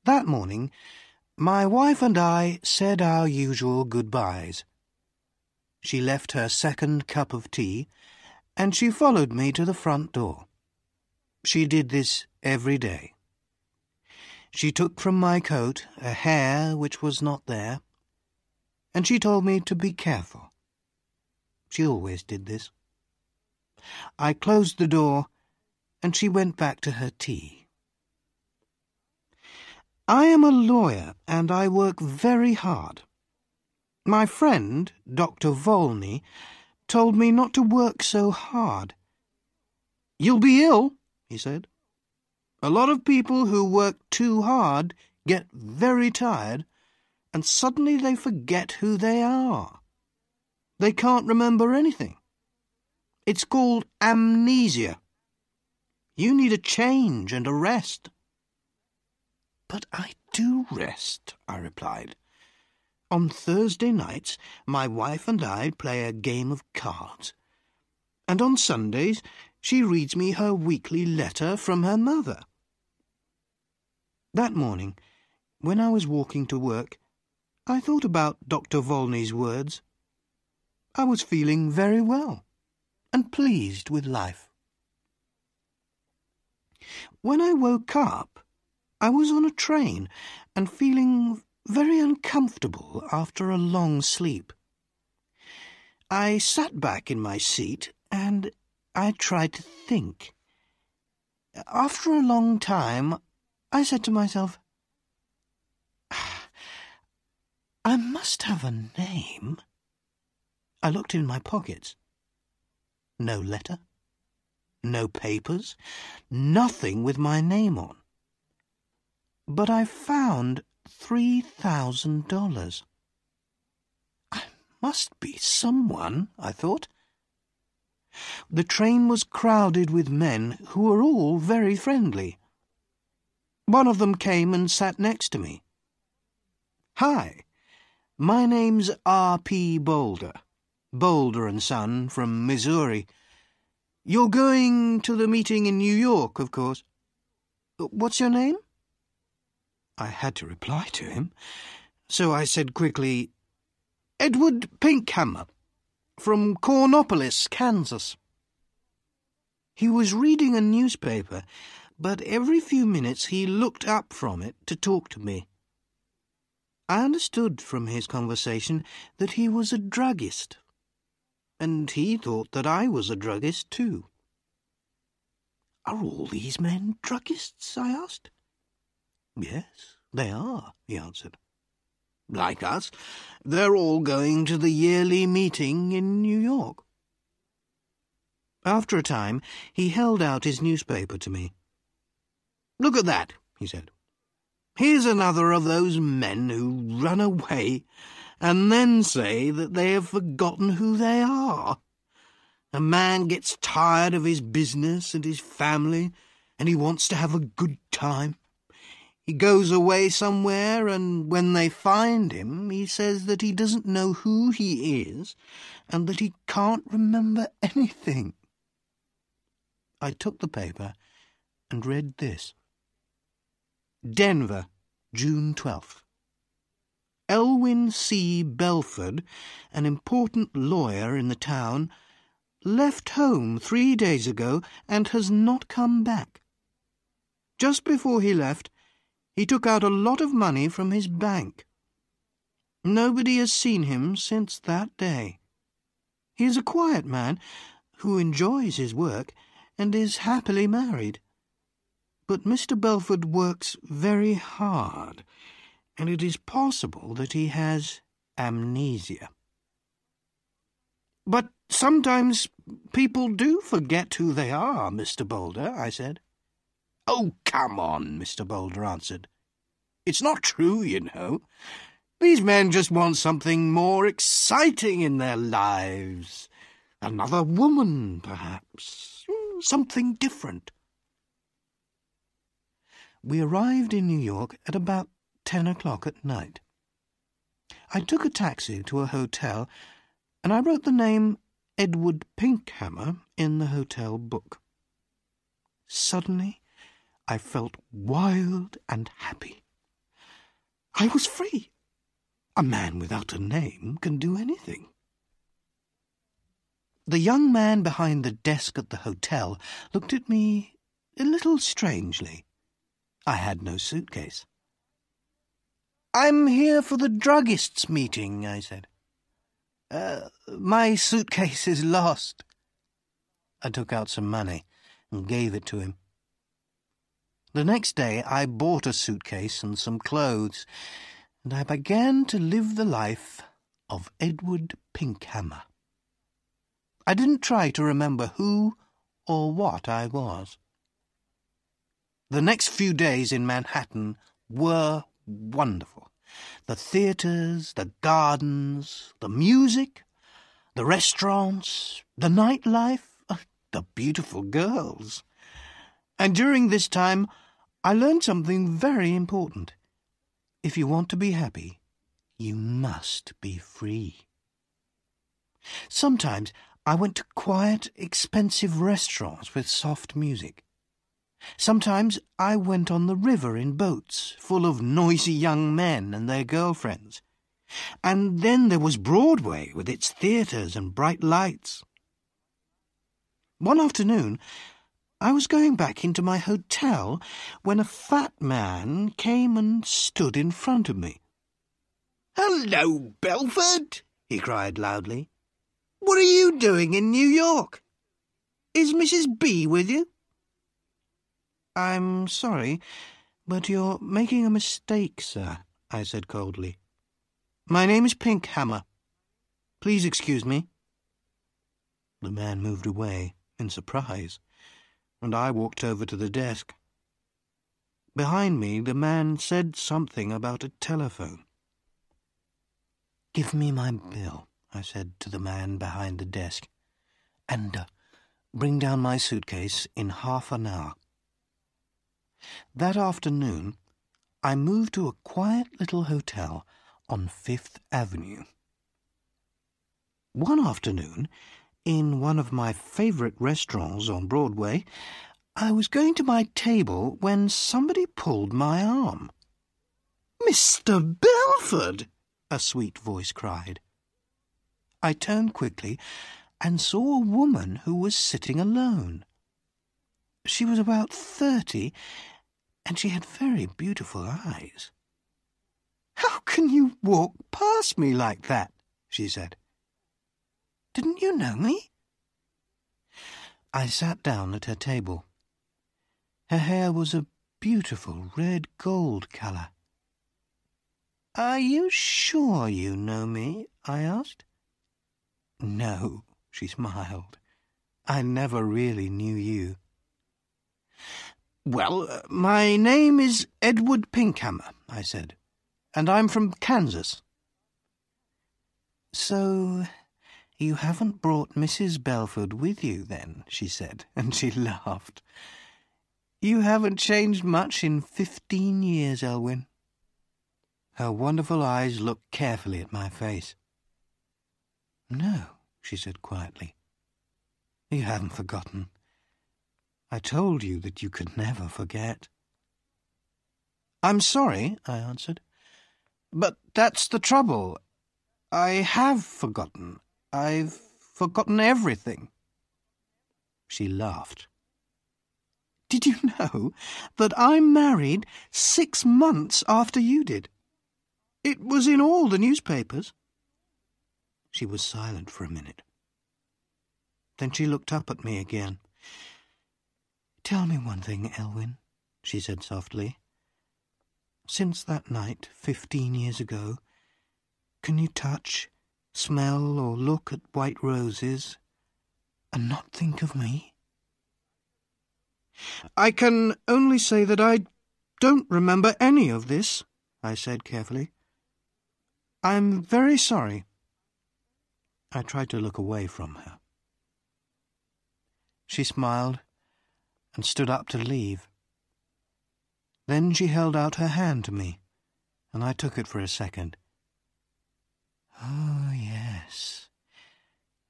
That morning, my wife and I said our usual goodbyes. She left her second cup of tea, and she followed me to the front door. She did this every day. She took from my coat a hair which was not there, and she told me to be careful. She always did this. I closed the door, and she went back to her tea. I am a lawyer, and I work very hard. My friend, Dr. Volney, told me not to work so hard. "You'll be ill," he said. "A lot of people who work too hard get very tired, and suddenly they forget who they are. They can't remember anything. It's called amnesia. You need a change and a rest." "But I do rest," I replied. "On Thursday nights my wife and I play a game of cards, and on Sundays she reads me her weekly letter from her mother." That morning, when I was walking to work, I thought about Dr. Volney's words. I was feeling very well and pleased with life. When I woke up, I was on a train and feeling very uncomfortable after a long sleep. I sat back in my seat and I tried to think. After a long time, I said to myself, "I must have a name." I looked in my pockets. No letter, no papers, nothing with my name on. But I found $3,000. I must be someone, I thought. The train was crowded with men who were all very friendly. One of them came and sat next to me. "Hi, my name's R.P. Boulder, Boulder & Son from Missouri. You're going to the meeting in New York, of course. What's your name?" I had to reply to him, so I said quickly, "Edward Pinkhammer, from Cornopolis, Kansas." He was reading a newspaper, but every few minutes he looked up from it to talk to me. I understood from his conversation that he was a druggist, and he thought that I was a druggist too. "Are all these men druggists?" I asked. "Yes, they are," he answered. "Like us, they're all going to the yearly meeting in New York." After a time, he held out his newspaper to me. "Look at that," he said. "Here's another of those men who run away and then say that they have forgotten who they are. A man gets tired of his business and his family, and he wants to have a good time. He goes away somewhere, and when they find him, he says that he doesn't know who he is and that he can't remember anything." I took the paper and read this. "Denver, June 12th. Elwyn C. Belford, an important lawyer in the town, left home 3 days ago and has not come back. Just before he left, he took out a lot of money from his bank. Nobody has seen him since that day. He is a quiet man who enjoys his work and is happily married. But Mr. Belford works very hard, and it is possible that he has amnesia." "But sometimes people do forget who they are, Mr. Boulder," I said. "Oh, come on," Mr. Boulder answered. "It's not true, you know. These men just want something more exciting in their lives. Another woman, perhaps. Something different." We arrived in New York at about 10 o'clock at night. I took a taxi to a hotel, and I wrote the name Edward Pinkhammer in the hotel book. Suddenly, I felt wild and happy. I was free. A man without a name can do anything. The young man behind the desk at the hotel looked at me a little strangely. I had no suitcase. "I'm here for the druggist's meeting," I said. My suitcase is lost." I took out some money and gave it to him. The next day I bought a suitcase and some clothes, and I began to live the life of Edward Pinkhammer. I didn't try to remember who or what I was. The next few days in Manhattan were wonderful. The theatres, the gardens, the music, the restaurants, the nightlife, the beautiful girls. And during this time, I learned something very important. If you want to be happy, you must be free. Sometimes I went to quiet, expensive restaurants with soft music. Sometimes I went on the river in boats full of noisy young men and their girlfriends. And then there was Broadway with its theatres and bright lights. One afternoon, I was going back into my hotel when a fat man came and stood in front of me. "Hello, Belford!" he cried loudly. "What are you doing in New York? Is Mrs. B with you?" "I'm sorry, but you're making a mistake, sir," I said coldly. "My name is Pinkhammer. Please excuse me." The man moved away in surprise, and I walked over to the desk. Behind me, the man said something about a telephone. "Give me my bill," I said to the man behind the desk, "and bring down my suitcase in half an hour." That afternoon, I moved to a quiet little hotel on Fifth Avenue. One afternoon, in one of my favourite restaurants on Broadway, I was going to my table when somebody pulled my arm. "Mr. Belford!" a sweet voice cried. I turned quickly and saw a woman who was sitting alone. She was about 30, and she had very beautiful eyes. "How can you walk past me like that?" she said. "Didn't you know me?" I sat down at her table. Her hair was a beautiful red-gold colour. "Are you sure you know me?" I asked. "No," she smiled. "I never really knew you." "Well, my name is Edward Pinkhammer," I said, "and I'm from Kansas." "So you haven't brought Mrs. Belford with you, then?" she said, and she laughed. "You haven't changed much in 15 years, Elwyn." Her wonderful eyes looked carefully at my face. "No," she said quietly. "You haven't forgotten. I told you that you could never forget." "I'm sorry," I answered, "but that's the trouble. I have forgotten. I've forgotten everything." She laughed. "Did you know that I married 6 months after you did? It was in all the newspapers." She was silent for a minute. Then she looked up at me again. "Tell me one thing, Elwyn," she said softly. "Since that night 15 years ago, can you touch, smell or look at white roses and not think of me?" "I can only say that I don't remember any of this," I said carefully. "I'm very sorry." I tried to look away from her. She smiled and stood up to leave. Then she held out her hand to me, and I took it for a second. "Oh, yes,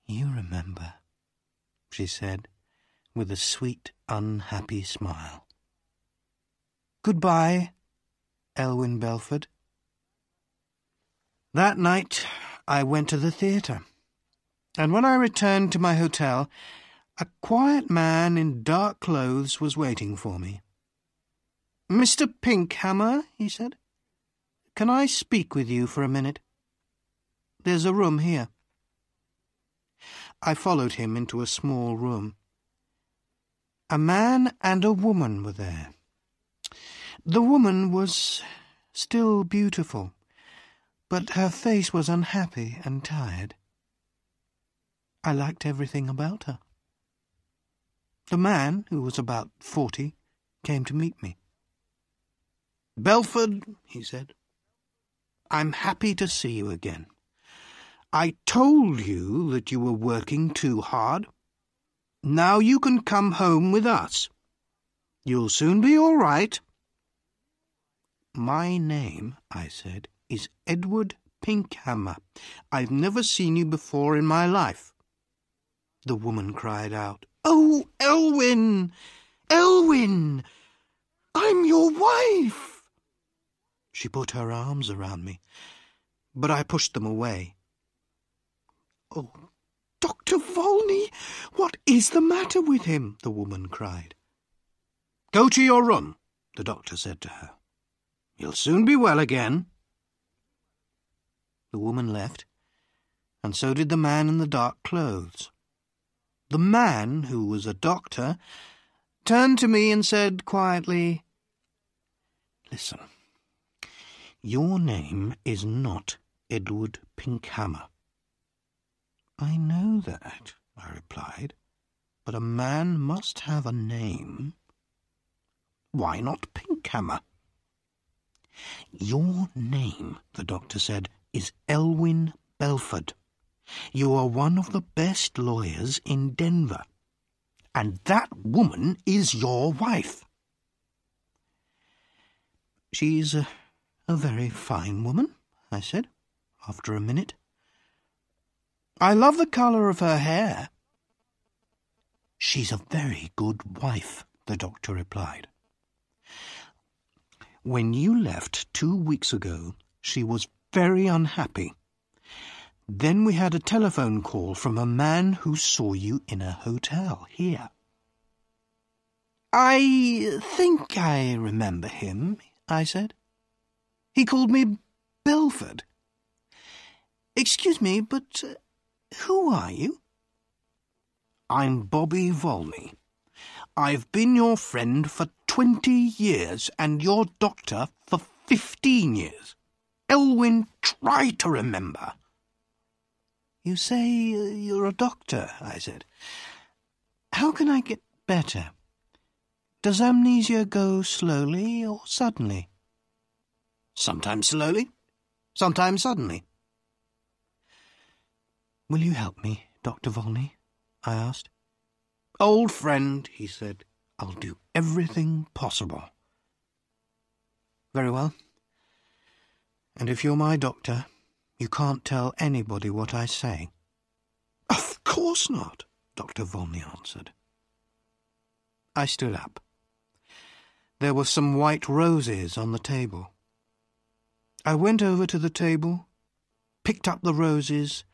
you remember," she said, with a sweet, unhappy smile. "Goodbye, Elwyn Belford." That night I went to the theatre, and when I returned to my hotel, a quiet man in dark clothes was waiting for me. "Mr. Pinkhammer," he said, "can I speak with you for a minute? There's a room here." I followed him into a small room. A man and a woman were there. The woman was still beautiful, but her face was unhappy and tired. I liked everything about her. The man, who was about 40, came to meet me. "Belford," he said, "I'm happy to see you again. I told you that you were working too hard. Now you can come home with us. You'll soon be all right." "My name," I said, "is Edward Pinkhammer. I've never seen you before in my life." The woman cried out, "Oh, Elwyn! Elwyn! I'm your wife!" She put her arms around me, but I pushed them away. "Oh, Dr. Volney, what is the matter with him?" the woman cried. "Go to your room," the doctor said to her. "You'll soon be well again." The woman left, and so did the man in the dark clothes. The man, who was a doctor, turned to me and said quietly, "Listen, your name is not Edward Pinkhammer." "I know that," I replied, "but a man must have a name." "Why not Pinkhammer?" "Your name," the doctor said, "is Elwyn Belford. You are one of the best lawyers in Denver, and that woman is your wife." "She's a very fine woman," I said, after a minute. "I love the colour of her hair." "She's a very good wife," the doctor replied. "When you left 2 weeks ago, she was very unhappy. Then we had a telephone call from a man who saw you in a hotel here." "I think I remember him," I said. "He called me Belford. Excuse me, but who are you?" "I'm Bobby Volney. I've been your friend for 20 years and your doctor for 15 years. Elwyn, try to remember." "You say you're a doctor," I said. "How can I get better? Does amnesia go slowly or suddenly?" "Sometimes slowly, sometimes suddenly." "Will you help me, Dr. Volney?" I asked. "Old friend," he said, "I'll do everything possible." "Very well. And if you're my doctor, you can't tell anybody what I say." "Of course not," Dr. Volney answered. I stood up. There were some white roses on the table. I went over to the table, picked up the roses,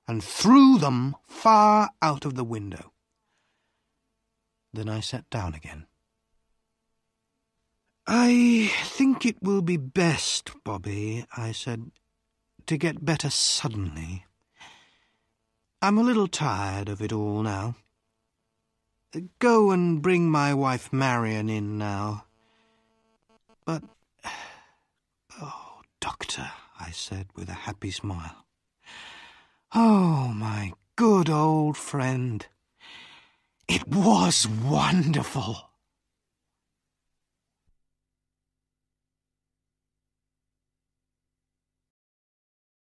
and threw them far out of the window. Then I sat down again. "I think it will be best, Bobby," I said, "to get better suddenly. I'm a little tired of it all now. Go and bring my wife Marion in now." "But, oh, Doctor," I said with a happy smile. "Oh, my good old friend. It was wonderful."